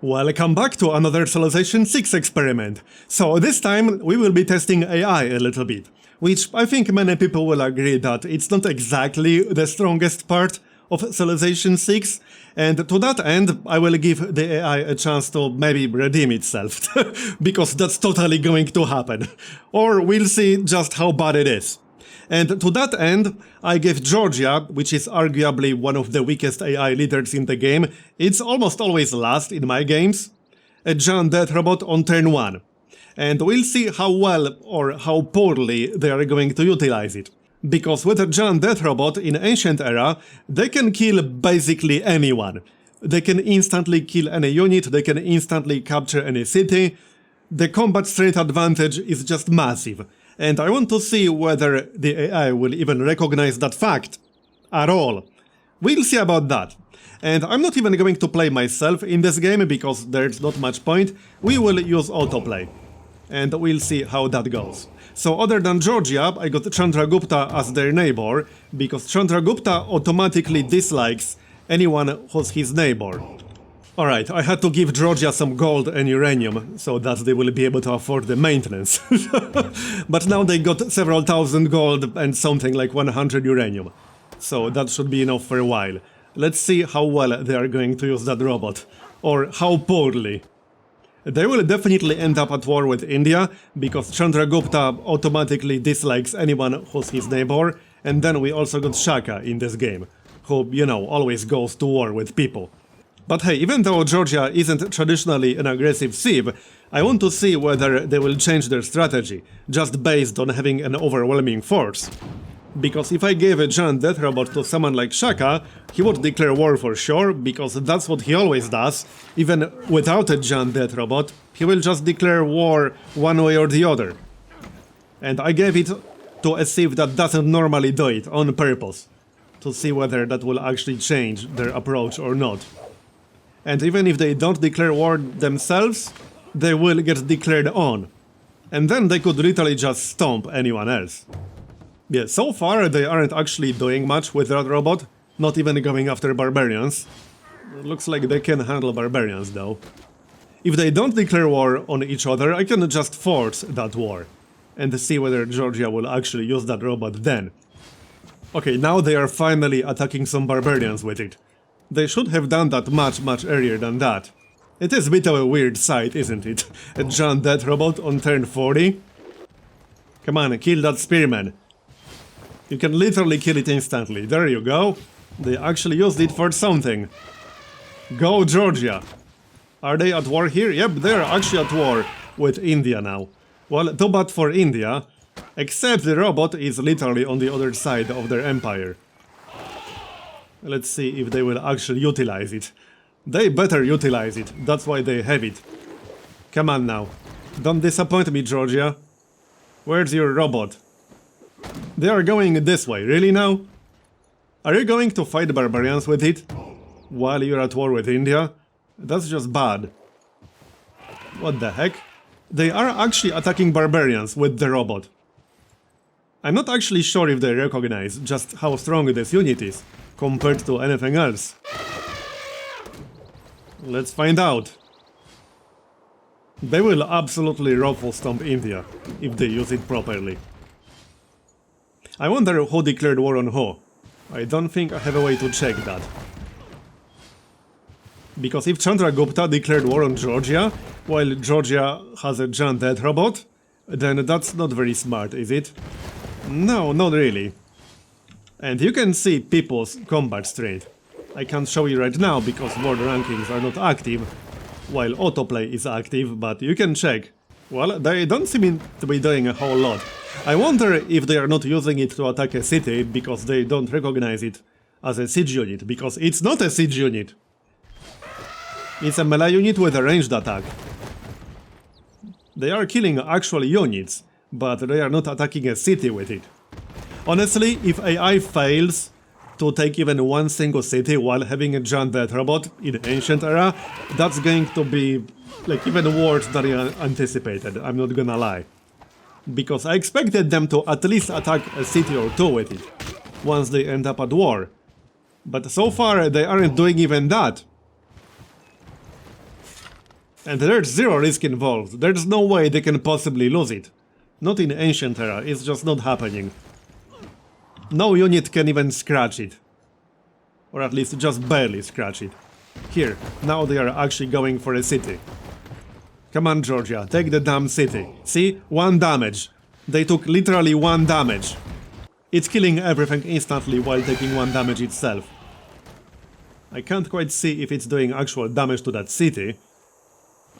Welcome back to another Civilization 6 experiment. So this time we will be testing AI a little bit, which I think many people will agree that it's not exactly the strongest part of Civilization 6, and to that end I will give the AI a chance to maybe redeem itself, because that's totally going to happen. Or we'll see just how bad it is. And to that end, I gave Georgia, which is arguably one of the weakest AI leaders in the game, it's almost always last in my games, a giant death robot on turn 1. And we'll see how well or how poorly they are going to utilize it. Because with a giant death robot in Ancient Era, they can kill basically anyone. They can instantly kill any unit, they can instantly capture any city. The combat strength advantage is just massive. And I want to see whether the AI will even recognize that fact at all. We'll see about that. And I'm not even going to play myself in this game because there's not much point. We will use autoplay. And we'll see how that goes. So other than Georgia, I got Chandragupta as their neighbor, because Chandragupta automatically dislikes anyone who's his neighbor. Alright, I had to give Georgia some gold and uranium, so that they will be able to afford the maintenance. But now they got several thousand gold and something like 100 uranium. So that should be enough for a while. Let's see how well they are going to use that robot. Or how poorly. They will definitely end up at war with India, because Chandragupta automatically dislikes anyone who's his neighbor, and then we also got Shaka in this game, who, you know, always goes to war with people. But hey, even though Georgia isn't traditionally an aggressive civ, I want to see whether they will change their strategy, just based on having an overwhelming force. Because if I gave a giant death robot to someone like Shaka, he would declare war for sure, because that's what he always does. Even without a giant death robot, he will just declare war one way or the other. And I gave it to a civ that doesn't normally do it on purpose, to see whether that will actually change their approach or not. And even if they don't declare war themselves, they will get declared on. And then they could literally just stomp anyone else. Yeah, so far they aren't actually doing much with that robot, not even going after barbarians. It looks like they can handle barbarians though. If they don't declare war on each other, I can just force that war. And see whether Georgia will actually use that robot then. Okay, now they are finally attacking some barbarians with it. They should have done that much earlier than that. It is a bit of a weird sight, isn't it? A giant death robot on turn 40? Come on, kill that spearman. You can literally kill it instantly. There you go. They actually used it for something. Go Georgia! Are they at war here? Yep, they're actually at war with India now. Well, too bad for India, except the robot is literally on the other side of their empire. Let's see if they will actually utilize it. They better utilize it, that's why they have it. Come on now. Don't disappoint me, Georgia. Where's your robot? They are going this way, really now? Are you going to fight barbarians with it? While you're at war with India? That's just bad. What the heck? They are actually attacking barbarians with the robot. I'm not actually sure if they recognize just how strong this unit is, compared to anything else. Let's find out. They will absolutely ruffle stomp India, if they use it properly. I wonder who declared war on who. I don't think I have a way to check that. Because if Chandragupta declared war on Georgia, while Georgia has a giant death robot, then that's not very smart, is it? No, not really. And you can see people's combat strength. I can't show you right now because world rankings are not active, while autoplay is active, but you can check. Well, they don't seem to be doing a whole lot. I wonder if they are not using it to attack a city because they don't recognize it as a siege unit, because it's not a siege unit. It's a melee unit with a ranged attack. They are killing actual units, but they are not attacking a city with it. Honestly, if AI fails to take even one single city while having a giant death robot in Ancient Era, that's going to be like even worse than I anticipated, I'm not gonna lie. Because I expected them to at least attack a city or two with it, once they end up at war. But so far they aren't doing even that. And there's zero risk involved. There's no way they can possibly lose it. Not in Ancient Era, it's just not happening. No unit can even scratch it. Or at least just barely scratch it. Here, now they are actually going for a city. Come on, Georgia, take the damn city. See? 1 damage. They took literally 1 damage. It's killing everything instantly while taking 1 damage itself. I can't quite see if it's doing actual damage to that city.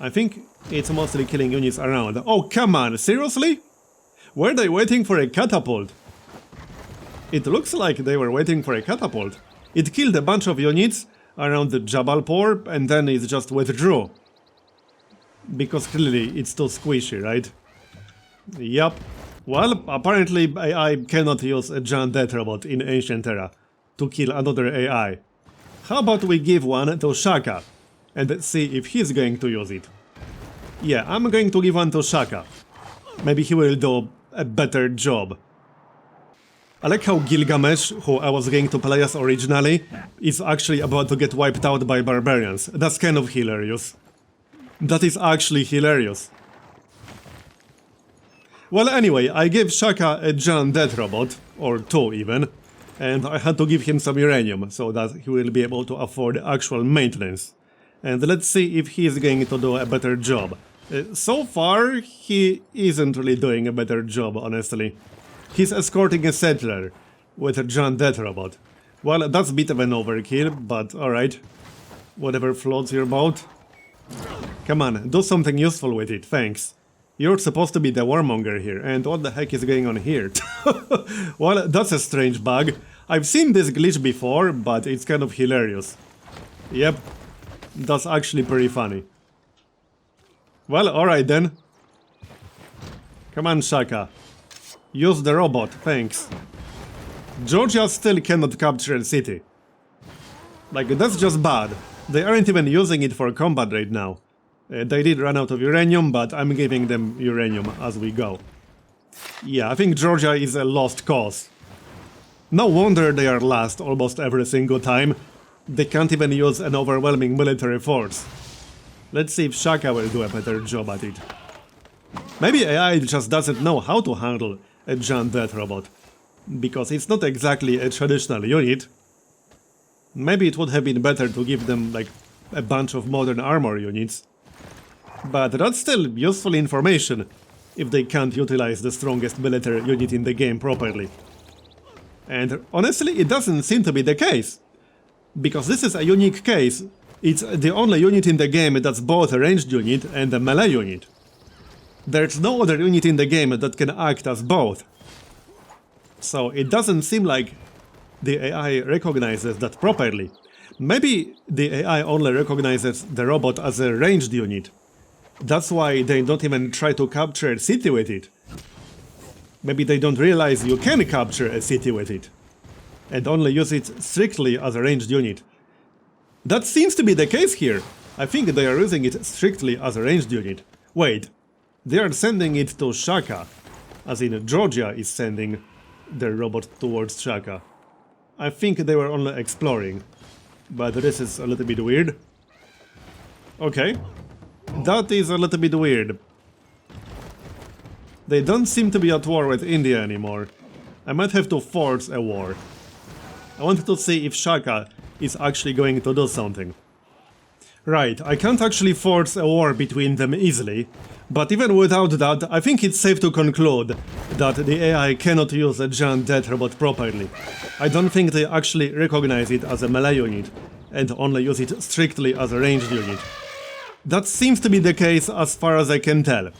I think it's mostly killing units around. Oh, come on, seriously? Were they waiting for a catapult? It looks like they were waiting for a catapult. It killed a bunch of units around the Jabalpur and then it just withdrew. Because clearly it's too squishy, right? Yup. Well, apparently AI cannot use a giant death robot in Ancient Era to kill another AI. How about we give one to Shaka and see if he's going to use it? Yeah, I'm going to give one to Shaka. Maybe he will do a better job. I like how Gilgamesh, who I was going to play as originally, is actually about to get wiped out by barbarians. That's kind of hilarious. That is actually hilarious. Well, anyway, I gave Shaka a giant death robot, or 2 even, and I had to give him some uranium so that he will be able to afford actual maintenance. And let's see if he is going to do a better job. So far, he isn't really doing a better job, honestly. He's escorting a settler with a giant death robot. Well, that's a bit of an overkill, but alright. Whatever floats your boat. Come on, do something useful with it, thanks. You're supposed to be the warmonger here, and what the heck is going on here? Well, that's a strange bug. I've seen this glitch before, but it's kind of hilarious. Yep, that's actually pretty funny. Well, alright then. Come on, Shaka. Use the robot, thanks. Georgia still cannot capture a city. Like, that's just bad. They aren't even using it for combat right now. They did run out of uranium, but I'm giving them uranium as we go. Yeah, I think Georgia is a lost cause. No wonder they are last almost every single time. They can't even use an overwhelming military force. Let's see if Shaka will do a better job at it. Maybe AI just doesn't know how to handle a giant death robot. Because it's not exactly a traditional unit. Maybe it would have been better to give them, like, a bunch of modern armor units. But that's still useful information, if they can't utilize the strongest military unit in the game properly. And honestly, it doesn't seem to be the case. Because this is a unique case. It's the only unit in the game that's both a ranged unit and a melee unit. There's no other unit in the game that can act as both. So it doesn't seem like the AI recognizes that properly. Maybe the AI only recognizes the robot as a ranged unit. That's why they don't even try to capture a city with it. Maybe they don't realize you can capture a city with it. And only use it strictly as a ranged unit. That seems to be the case here. I think they are using it strictly as a ranged unit. Wait, they are sending it to Shaka. As in, Georgia is sending their robot towards Shaka. I think they were only exploring. But this is a little bit weird. Okay. That is a little bit weird. They don't seem to be at war with India anymore. I might have to force a war. I wanted to see if Shaka is actually going to do something. Right, I can't actually force a war between them easily, but even without that, I think it's safe to conclude that the AI cannot use a giant death robot properly. I don't think they actually recognize it as a melee unit, and only use it strictly as a ranged unit. That seems to be the case as far as I can tell.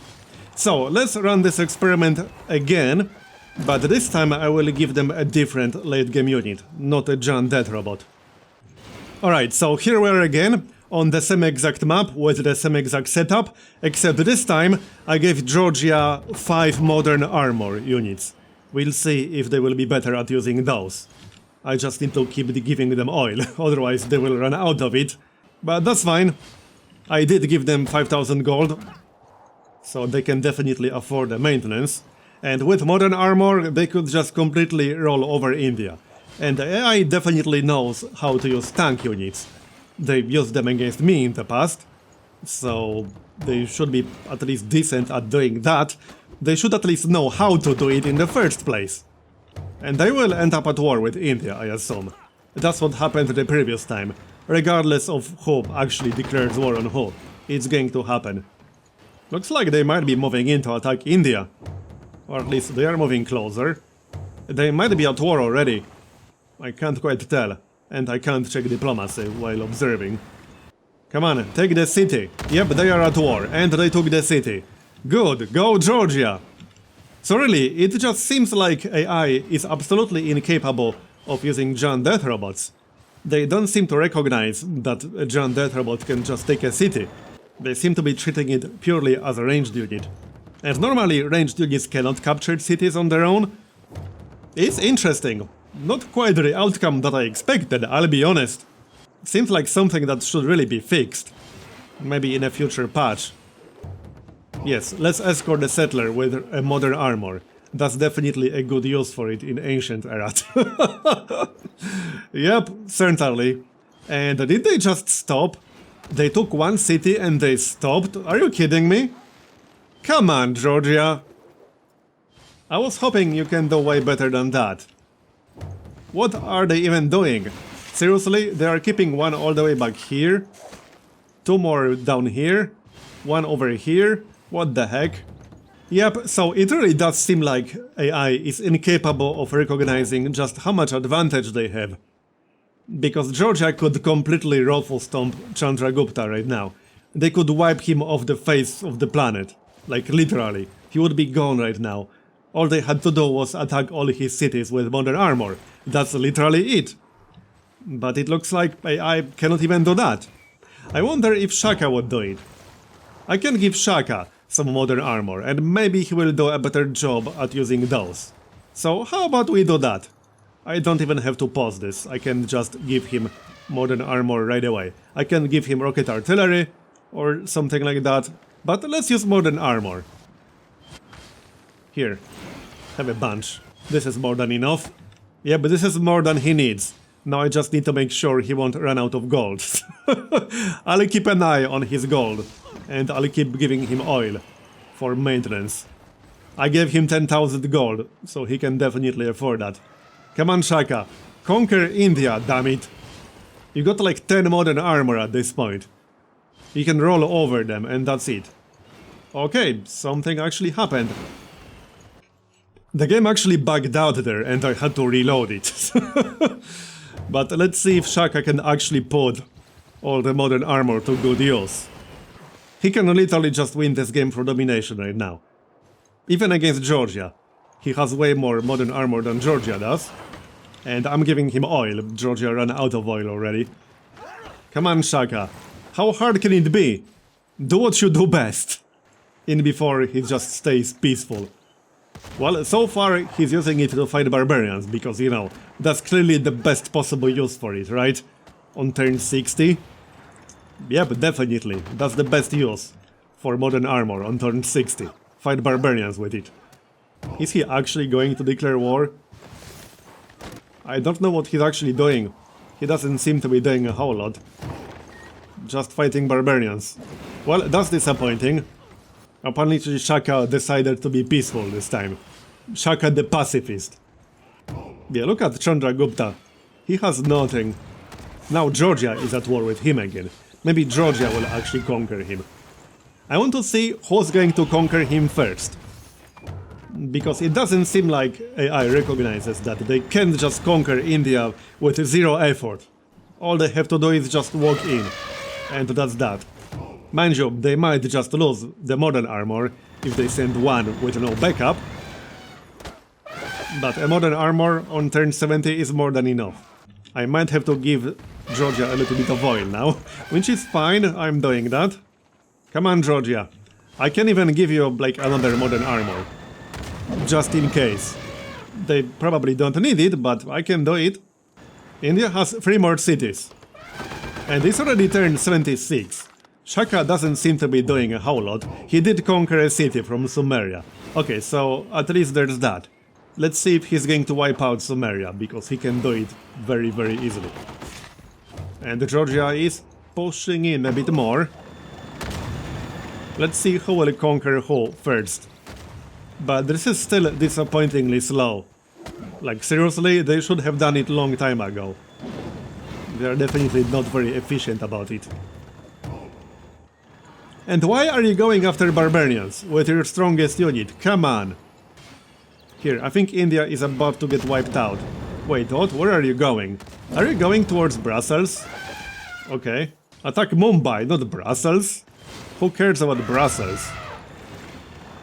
So, let's run this experiment again, but this time I will give them a different late game unit, not a giant death robot. Alright, so here we are again, on the same exact map with the same exact setup, except this time I gave Georgia 5 modern armor units. We'll see if they will be better at using those. I just need to keep giving them oil, otherwise they will run out of it. But that's fine. I did give them 5,000 gold, so they can definitely afford the maintenance. And with modern armor, they could just completely roll over India. And the AI definitely knows how to use tank units. They've used them against me in the past. so they should be at least decent at doing that. They should at least know how to do it in the first place. And they will end up at war with India, I assume. That's what happened the previous time. Regardless of who actually declares war on who, it's going to happen. Looks like they might be moving in to attack India. Or at least they are moving closer. They might be at war already. I can't quite tell. And I can't check diplomacy while observing. Come on, take the city. Yep, they are at war, and they took the city. Good, go Georgia! So really, it just seems like AI is absolutely incapable of using giant death robots. They don't seem to recognize that a giant death robot can just take a city. They seem to be treating it purely as a ranged unit. And normally ranged units cannot capture cities on their own. It's interesting. Not quite the outcome that I expected, I'll be honest. Seems like something that should really be fixed. Maybe in a future patch. Yes, let's escort the settler with a modern armor. That's definitely a good use for it in ancient era. Yep, certainly. And did they just stop? They took one city and they stopped? Are you kidding me? Come on, Georgia. I was hoping you can do way better than that. What are they even doing? Seriously, they are keeping one all the way back here? Two more down here? One over here? What the heck? Yep, so it really does seem like AI is incapable of recognizing just how much advantage they have. Because Georgia could completely ruffle stomp Chandragupta right now. They could wipe him off the face of the planet. Like literally. He would be gone right now. All they had to do was attack all his cities with modern armor. That's literally it. But it looks like AI cannot even do that. I wonder if Shaka would do it. I can give Shaka some modern armor, and maybe he will do a better job at using those. So how about we do that? I don't even have to pause this, I can just give him modern armor right away. I can give him rocket artillery, or something like that, but let's use modern armor. Here, have a bunch. This is more than enough. Yeah, but this is more than he needs. Now I just need to make sure he won't run out of gold. I'll keep an eye on his gold. And I'll keep giving him oil. For maintenance. I gave him 10,000 gold, so he can definitely afford that. Come on, Shaka. Conquer India, damn it. You got like 10 modern armor at this point. You can roll over them, and that's it. Okay, something actually happened. The game actually bugged out there, and I had to reload it. But let's see if Shaka can actually put all the modern armor to good use. He can literally just win this game for domination right now. Even against Georgia. He has way more modern armor than Georgia does. And I'm giving him oil. Georgia ran out of oil already. Come on, Shaka. How hard can it be? Do what you do best. In before he just stays peaceful. Well, so far he's using it to fight barbarians, because, you know, that's clearly the best possible use for it, right? On turn 60. Yep, definitely. That's the best use for modern armor on turn 60. Fight barbarians with it. Is he actually going to declare war? I don't know what he's actually doing. He doesn't seem to be doing a whole lot. Just fighting barbarians. Well, that's disappointing. Apparently Shaka decided to be peaceful this time. Shaka the pacifist. Yeah, look at Chandragupta. He has nothing. Now Georgia is at war with him again. Maybe Georgia will actually conquer him. I want to see who's going to conquer him first. Because it doesn't seem like AI recognizes that they can't just conquer India with zero effort. All they have to do is just walk in. And that's that. Mind you, they might just lose the modern armor if they send one with no backup. But a modern armor on turn 70 is more than enough. I might have to give Georgia a little bit of oil now, which is fine, I'm doing that. Come on, Georgia. I can even give you, like, another modern armor. Just in case. They probably don't need it, but I can do it. India has 3 more cities. And it's already turned 76. Shaka doesn't seem to be doing a whole lot. He did conquer a city from Sumeria. Okay, so at least there's that. Let's see if he's going to wipe out Sumeria, because he can do it very, very easily. And Georgia is pushing in a bit more. Let's see who will conquer who first. But this is still disappointingly slow. Like, seriously, they should have done it long time ago. They are definitely not very efficient about it. And why are you going after barbarians with your strongest unit? Come on! Here, I think India is about to get wiped out. Wait, what? Where are you going? Are you going towards Brussels? Okay. Attack Mumbai, not Brussels. Who cares about Brussels?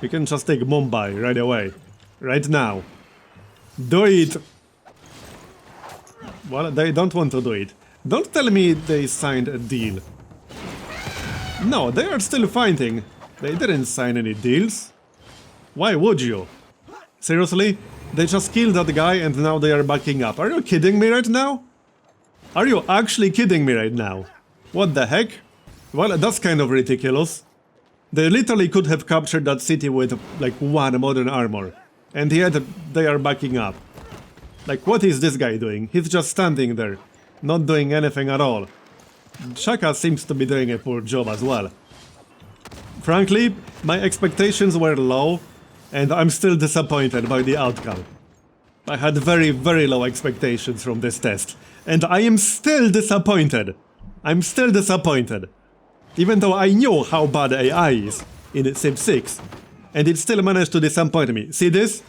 You can just take Mumbai right away. Right now. Do it! Well, they don't want to do it. Don't tell me they signed a deal. No, they are still fighting. They didn't sign any deals. Why would you? Seriously? They just killed that guy and now they are backing up. Are you kidding me right now? Are you actually kidding me right now? What the heck? Well, that's kind of ridiculous. They literally could have captured that city with like one modern armor. And yet they are backing up. Like, what is this guy doing? He's just standing there, not doing anything at all. Shaka seems to be doing a poor job as well. Frankly, my expectations were low, and I'm still disappointed by the outcome. I had very, very low expectations from this test, and I am still disappointed. I'm still disappointed. Even though I knew how bad AI is in Civ 6, and it still managed to disappoint me. See this?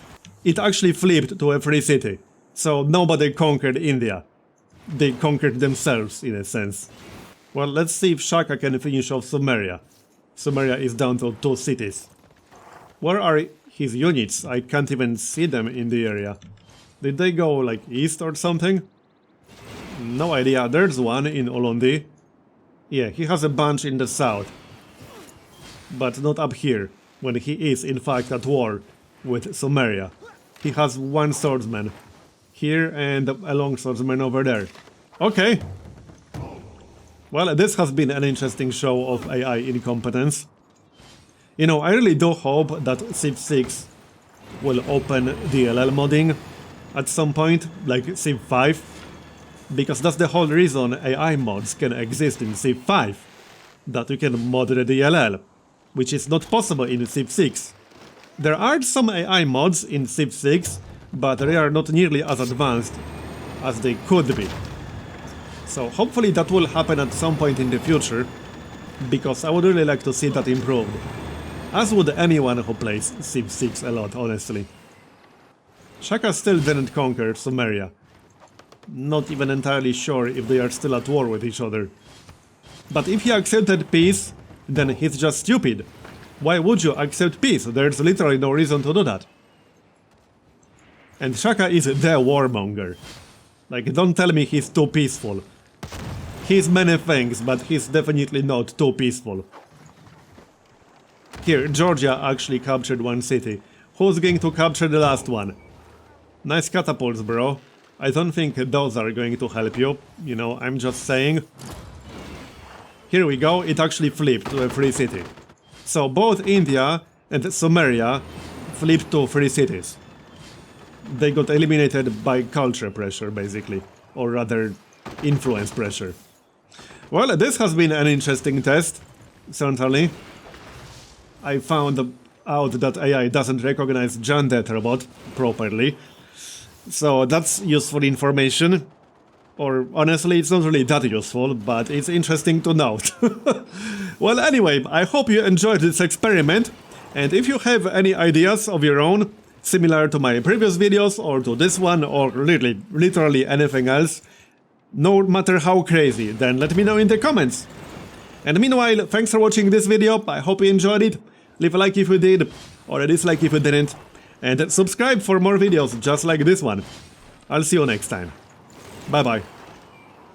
It actually flipped to a free city, so nobody conquered India. They conquered themselves, in a sense. Well, let's see if Shaka can finish off Sumeria. Sumeria is down to 2 cities. Where are his units? I can't even see them in the area. Did they go, like, east or something? No idea. There's one in Ulundi. Yeah, he has a bunch in the south. But not up here, when he is, in fact, at war with Sumeria. He has 1 swordsman here and a long swordsman over there. Okay. Well, this has been an interesting show of AI incompetence. You know, I really do hope that Civ 6 will open DLL modding at some point, like Civ 5, because that's the whole reason AI mods can exist in Civ 5, that you can mod the DLL, which is not possible in Civ 6. There are some AI mods in Civ 6, but they are not nearly as advanced as they could be. So hopefully that will happen at some point in the future, because I would really like to see that improved. As would anyone who plays Civ 6 a lot, honestly. Shaka still didn't conquer Sumeria. Not even entirely sure if they are still at war with each other. But if he accepted peace, then he's just stupid. Why would you accept peace? There's literally no reason to do that. And Shaka is the warmonger. Like, don't tell me he's too peaceful. He's many things, but he's definitely not too peaceful. Here, Georgia actually captured 1 city. Who's going to capture the last one? Nice catapults, bro. I don't think those are going to help you. You know, I'm just saying. Here we go, it actually flipped to a free city. So both India and Sumeria flipped to free cities. They got eliminated by culture pressure, basically. Or rather, influence pressure. Well, this has been an interesting test, certainly. I found out that AI doesn't recognize Jandet robot properly. So that's useful information. Or honestly, it's not really that useful, but it's interesting to note. Well, anyway, I hope you enjoyed this experiment. And if you have any ideas of your own, similar to my previous videos, or to this one, or literally anything else, no matter how crazy, then let me know in the comments. And meanwhile, thanks for watching this video, I hope you enjoyed it. Leave a like if you did, or a dislike if you didn't, and subscribe for more videos just like this one. I'll see you next time. Bye bye.